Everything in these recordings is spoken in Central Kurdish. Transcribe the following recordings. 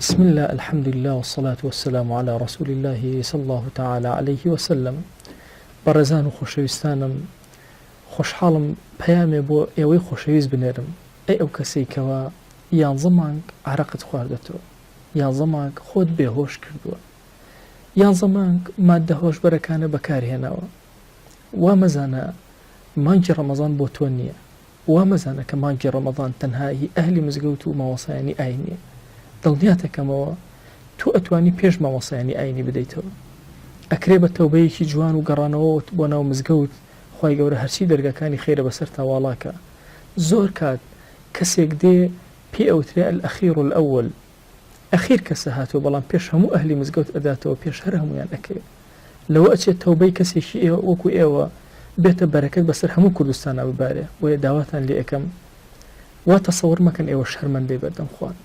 بسم الله الحمد لله والصلاة والسلام على رسول الله صلى الله تعالى عليه وسلم. بەڕێزان و خۆشەویستانم، خۆشحاڵم پەیامێ بۆ ئێوەی خۆشەویست بنێرم. ئەی ئەو کەسێکەوە 11 مانگ عەرەقت خواردەتەوە، 11 مانگ خۆت بێهۆش کردووە، 11 مانگ ماددە هۆشبەرەکانە بەکارهێناوە. وا مەزانە مانگی ڕەمەزان بۆ تۆ نییە، وا مەزانە کە مانگی ڕەمەزان تەنها هی ئەهلی مزگەوت و مامۆسایانی ئاینیە. دڵنیاتەکەمەوە تۆ ئەتوانی پێش مامۆسایانی ئاینی بدەیتەوە. ئەکرێ بە تەوبەیەکی جوان و گەڕانەوە بۆ ناو مزگەوت، خی گەورە هەرچی دەرگەکانی خێرە بەسەر تاواڵاکە. زۆر کات کەسێک دێ پێ ئەوترێ ئەلئەخیر الئەوەل، ئەخیر کەسە هاتووە بەڵام پێش هەموو ئەهلی مزگەوت ئەداتەوە، پێش هەر هەمویان ئەکرێ. لەوە ئەچێت تەوبەی کەسێکی ئێوە وەکو ئێوە بێتە بەرەکەت بەسەر هەموو کوردستانە ببارێ. وێ داواتان لێ ئەەکەم، وا تەسەوڕ مەکەن ئێوە شەرمەندەی بەردەم خوان.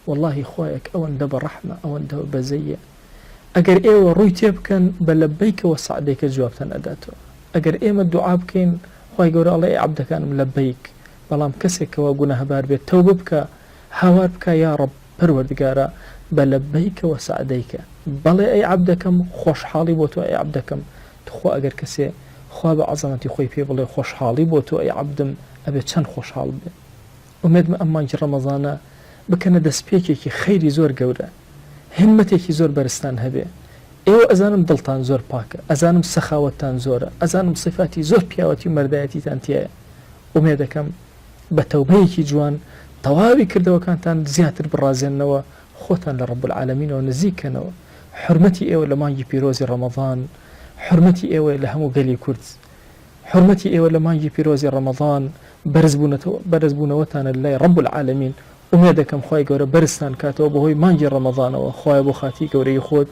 واللهی خۆیەک ئەوەندە بە ڕەحمە، ئەوەندە بەزەیە. ئەگەر ئێوە ڕووی تێ بکەن بە لەبەیکەوە سەعدێکە جوابتان ئەداتەوە. ئەگەر ئێمە دوعا بکەین خی گەورە ئەڵێ عەبدەکانم لەبەیک، بەڵام کەسێکەوە گونەهبار بێت تەوبە بکە، هاوار بکە، یا ڕەب پەروەردگارە بە لەبەیکەوە سەعدەیکە، بەڵێ ئەی عەبدەکەم خۆشحاڵی بۆ تۆ، ئەی عەبدەکەم تخوا ئەگەر کەسێ خوا بە عەزەمەتی خۆی پێ بڵێ خۆشحاڵی بۆ تۆ ئەی عەبدم، ئەبێت چەند خۆشحاڵ بێ. ئومێدمە ئەم مانگی ڕەمەزانە بکەنە دەستپێکێکی خەیری زۆر گەورە، همەتێکی زۆر بەرزتان هەبێ. ئێوە ئەزانم دڵتان زۆر پاکە، ئەزانم سەخاوەتتان زۆرە، ئەزانم صفاتی زۆر پیاوەتی و مەردایەتیتان تایە. ئومێدەکەم بە تەوبەیەکی جوان تەواوی کردەوەکانتان زیاتر بڕازێننەوە، خۆتان لە ڕەب العالەمینەوە نزیکەنەوە. حرمەتی ئێوە لە مانگی پیرۆزی ڕەمەزان، حرمەتی ئێوە لە هەموو گەلی کورد، حرمەتی ئێوە لە مانگی پیرۆزی ڕەمەزان، بەرزبوونەوەتانە لای ڕەب العالەمین. ئومێدەکەم خی گەورە بەرزتان کاتەوە بەهۆی مانگی ڕەمەزانەوە، خۆی بۆ خاتی گەورەی خۆت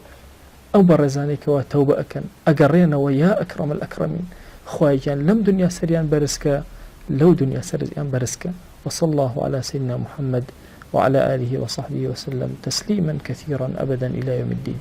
ئەو بەڕێزانێکەوە تەوبە ئەکەن، ئەگەڕێنەوە یا ئەکرەم الئەکرەمین. خوایگیان لەم دنیا سەریان بەرزکە، لەو دنیا سەریان بەرزکە. وصلى الله على سيدنا محمد وعلى آله وصحبه وسلم تسليما كثيرا أبدا إلى يوم الدين.